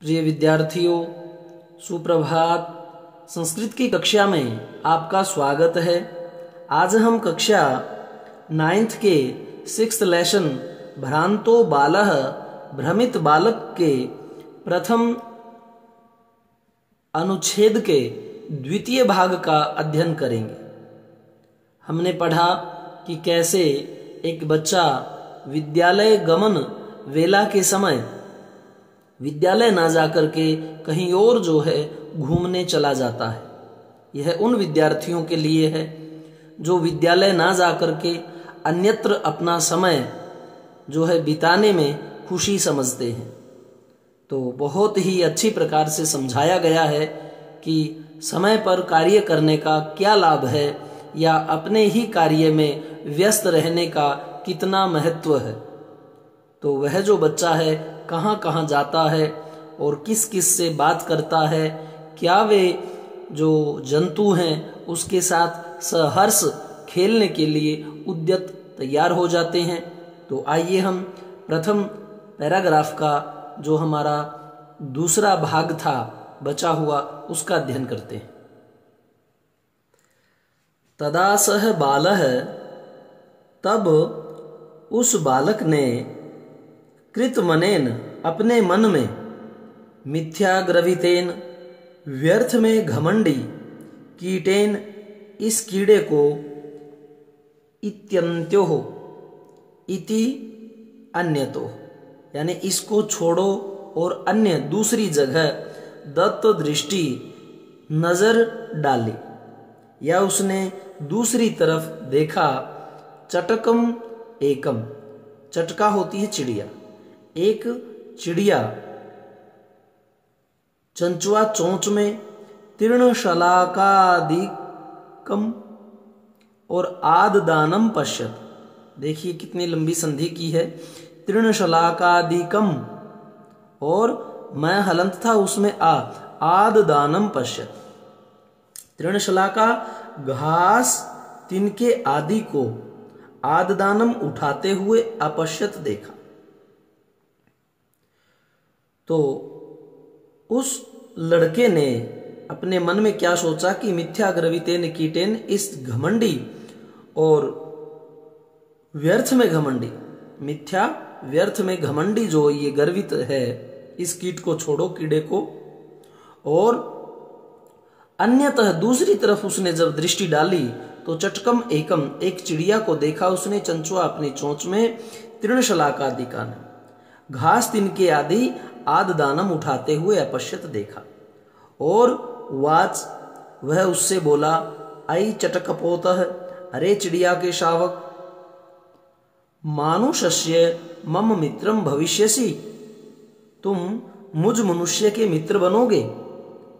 प्रिय विद्यार्थियों, सुप्रभात। संस्कृत की कक्षा में आपका स्वागत है। आज हम कक्षा 9th के 6th लेसन भ्रांतो बालः भ्रमित बालक के प्रथम अनुच्छेद के द्वितीय भाग का अध्ययन करेंगे। हमने पढ़ा कि कैसे एक बच्चा विद्यालय गमन वेला के समय विद्यालय ना जाकर के कहीं और जो है घूमने चला जाता है। यह उन विद्यार्थियों के लिए है जो विद्यालय ना जाकर के अन्यत्र अपना समय जो है बिताने में खुशी समझते हैं। तो बहुत ही अच्छी प्रकार से समझाया गया है कि समय पर कार्य करने का क्या लाभ है या अपने ही कार्य में व्यस्त रहने का कितना महत्व है। तो वह जो बच्चा है कहाँ कहाँ जाता है और किस किस से बात करता है, क्या वे जो जंतु हैं उसके साथ सहर्ष खेलने के लिए उद्यत तैयार हो जाते हैं। तो आइए हम प्रथम पैराग्राफ का जो हमारा दूसरा भाग था बचा हुआ उसका अध्ययन करते हैं। तदा सह बालः, तब उस बालक ने कृतमनेन अपने मन में, मिथ्याग्रवितेन व्यर्थ में घमंडी, कीटेन इस कीड़े को, इत्यन्त्योः इति अन्यतो यानी इसको छोड़ो और अन्य दूसरी जगह दत्त दृष्टि नजर डाली या उसने दूसरी तरफ देखा। चटकम एकम, चटका होती है चिड़िया, एक चिड़िया चंचुआ चोंच में, तीर्ण शलाकादिकम और आददानम पश्यत। देखिए कितनी लंबी संधि की है, तीर्ण शलाकादिकम और मैं हलंत था उसमें आददानम पश्यत। तीर्ण शलाका घास तिनके आदि को, आददानम उठाते हुए, अपश्यत देखा। तो उस लड़के ने अपने मन में क्या सोचा कि मिथ्याग्रवितेन कीटेन, इस घमंडी और व्यर्थ में घमंडी, मिथ्या व्यर्थ में घमंडी जो ये गर्वित है, इस कीट को छोड़ो, कीड़े को। और अन्यतः दूसरी तरफ उसने जब दृष्टि डाली तो चटकम एकम, एक चिड़िया को देखा उसने, चंचुआ अपनी चोंच में, तृणशलाकादि कान, घास तिनके आदि आददानम उठाते हुए अपश्यत देखा। और वाच, वह उससे बोला, आई चटकपोतः, अरे चिड़िया के शावक, मानुषस्य मम मित्रम भविष्यसि, तुम मुझ मनुष्य के मित्र बनोगे।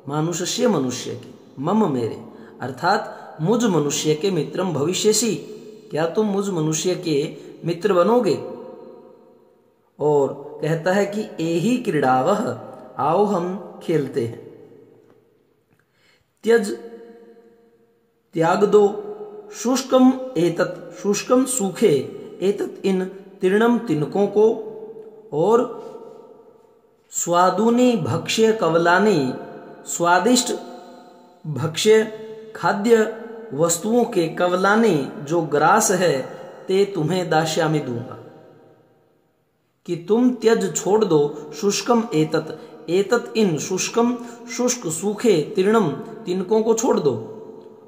मानुषस्य मनुष्य के, मम मेरे, अर्थात मुझ मनुष्य के मित्रम भविष्यसि, क्या तुम मुझ मनुष्य के मित्र बनोगे। और कहता है कि एहि क्रीड़ावह, आओ हम खेलते हैं। त्याग दो शुष्कम एतत्, शुष्कम सूखे, एतत् इन तीर्णम तिनकों को, और स्वादुनी भक्ष्य कवलानी, स्वादिष्ट भक्ष्य खाद्य वस्तुओं के कवलानी जो ग्रास है, ते तुम्हें दास्यामि दूंगा, कि तुम त्यज छोड़ दो, शुष्कम एतत्, एतत् इन शुष्कम, शुष्क सूखे, तीर्णम तिनकों को छोड़ दो,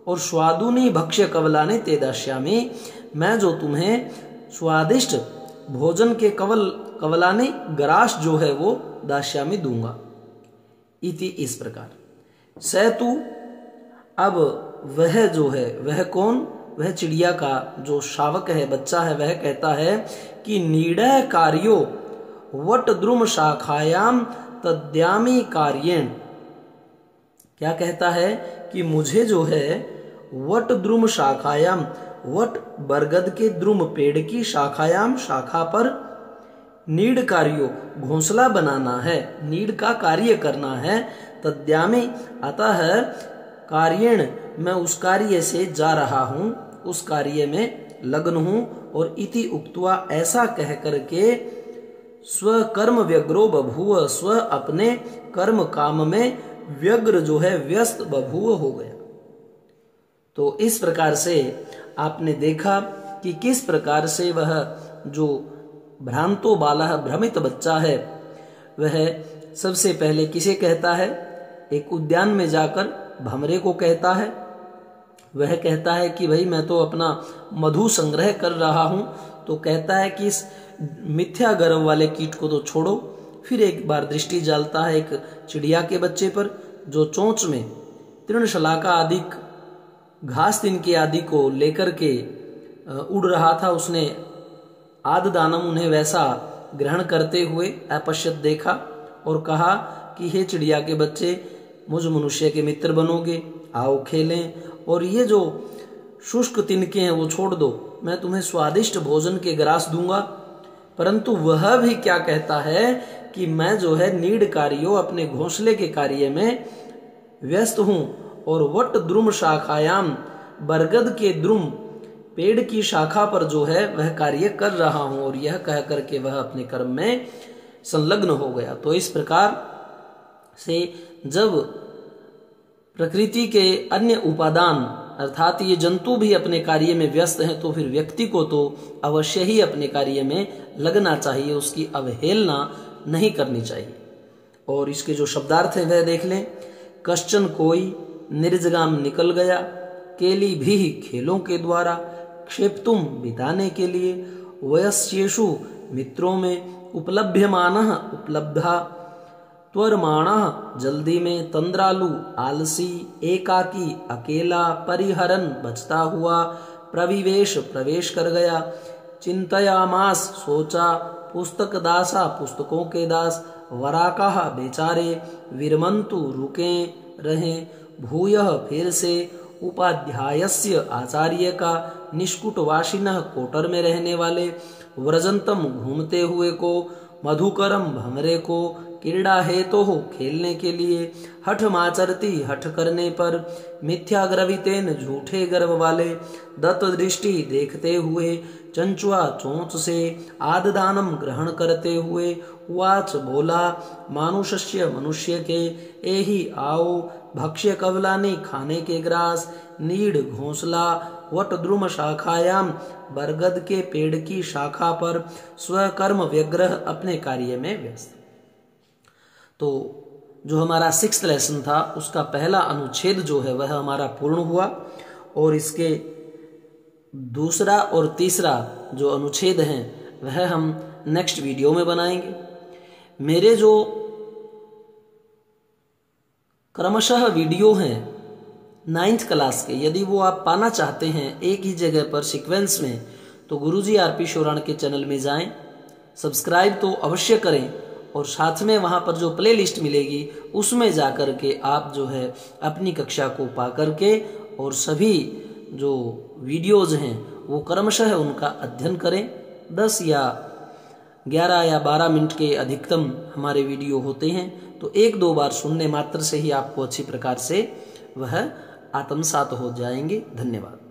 और स्वादुनी भक्ष्य कवलाने ते दास्यामि, मैं जो तुम्हें स्वादिष्ट भोजन के कवलाने ग्रास जो है वो दास्यामि दूंगा। इति, इस प्रकार। सैतु, अब वह जो है, वह कौन, वह चिड़िया का जो शावक है, बच्चा है, वह कहता है कि नीडः कार्यो वट द्रुम शाखायाम तद्यामी कार्येण। क्या कहता है कि मुझे जो है वट द्रुम शाखायाम, वट बरगद के द्रुम पेड़ की शाखायाम, शाखा पर, नीड कार्यो घोंसला बनाना है, नीड का कार्य करना है, तद्यामी अतः कार्येण मैं उस कार्य से जा रहा हूं, उस कार्य में लग्न हूं। और इति उक्त्वा ऐसा कह करके स्व कर्म व्यग्रो बभूव, स्व अपने कर्म काम में व्यग्र जो है व्यस्त बभूव हो गया। तो इस प्रकार से आपने देखा कि किस प्रकार से वह जो भ्रांतो बालः भ्रमित बच्चा है वह सबसे पहले किसे कहता है, एक उद्यान में जाकर भंवरे को कहता है। वह कहता है कि भाई मैं तो अपना मधु संग्रह कर रहा हूं, तो कहता है कि इस मिथ्या गर्व वाले कीट को तो छोड़ो। फिर एक बार दृष्टि डालता है एक चिड़िया के बच्चे पर जो चोंच में तृणशलाका आदि घास तिनके आदि को लेकर के उड़ रहा था। उसने आद दानम उन्हें वैसा ग्रहण करते हुए अपश्यत देखा और कहा कि हे चिड़िया के बच्चे, मुझ मनुष्य के मित्र बनोगे, आओ खेलें, और ये जो शुष्क तिनके हैं वो छोड़ दो, मैं तुम्हें स्वादिष्ट भोजन के ग्रास दूंगा। परंतु वह भी क्या कहता है कि मैं जो है नीड कार्यो अपने घोंसले के कार्य में व्यस्त हूं और वट द्रुम शाखायाम बरगद के द्रुम पेड़ की शाखा पर जो है वह कार्य कर रहा हूं, और यह कह करके वह अपने कर्म में संलग्न हो गया। तो इस प्रकार से जब प्रकृति के अन्य उपादान अर्थात ये जंतु भी अपने कार्य में व्यस्त हैं, तो फिर व्यक्ति को तो अवश्य ही अपने कार्य में लगना चाहिए, उसकी अवहेलना नहीं करनी चाहिए। और इसके जो शब्दार्थ है वह देख लें। कश्चन कोई निर्जगाम निकल गया, केली भी खेलों के द्वारा, क्षेप्तुम बिताने के लिए, वयस्येषु मित्रों में, उपलभ्यमानः उपलब्धा, त्वरमाणः जल्दी में, तंद्रालु आलसी, एकाकी अकेला, परिहरन बचता हुआ, प्रविवेश प्रवेश कर गया, चिंतयामास सोचा, पुस्तक दासा पुस्तकों के दास, वराकाः बेचारे, विरमंतु रुके रहें, भूयः फिर से, उपाध्यायस्य आचार्य का, निष्कुटवासिनः कोटर में रहने वाले, व्रजंतम घूमते हुए को, मधुकरम भंवरे को, क्रीड़ा हेतु हो खेलने के लिए, हठ माचरती हठ करने पर, मिथ्याग्रवितेन झूठे गर्व वाले, दत्त दृष्टि देखते हुए, चंचुआ चोंच से, आददानम ग्रहण करते हुए, वाच बोला, मानुष्य मनुष्य के, एहि आओ, भक्ष्य कवलानी खाने के ग्रास, नीड घोंसला, वट द्रुम शाखायाम बरगद के पेड़ की शाखा पर, स्वकर्म व्यग्रह अपने कार्य में व्यस्त। तो जो हमारा 6th लेसन था उसका पहला अनुच्छेद जो है वह हमारा पूर्ण हुआ, और इसके दूसरा और तीसरा जो अनुच्छेद हैं वह हम नेक्स्ट वीडियो में बनाएंगे। मेरे जो क्रमशः वीडियो हैं 9th क्लास के, यदि वो आप पाना चाहते हैं एक ही जगह पर सीक्वेंस में, तो गुरुजी आरपी शोराण के चैनल में जाएं, सब्सक्राइब तो अवश्य करें, और साथ में वहां पर जो प्ले लिस्ट मिलेगी उसमें जाकर के आप जो है अपनी कक्षा को पा करके और सभी जो वीडियोज हैं वो क्रमशः उनका अध्ययन करें। 10 या 11 या 12 मिनट के अधिकतम हमारे वीडियो होते हैं, तो 1-2 बार सुनने मात्र से ही आपको अच्छी प्रकार से वह आत्मसात हो जाएंगे। धन्यवाद।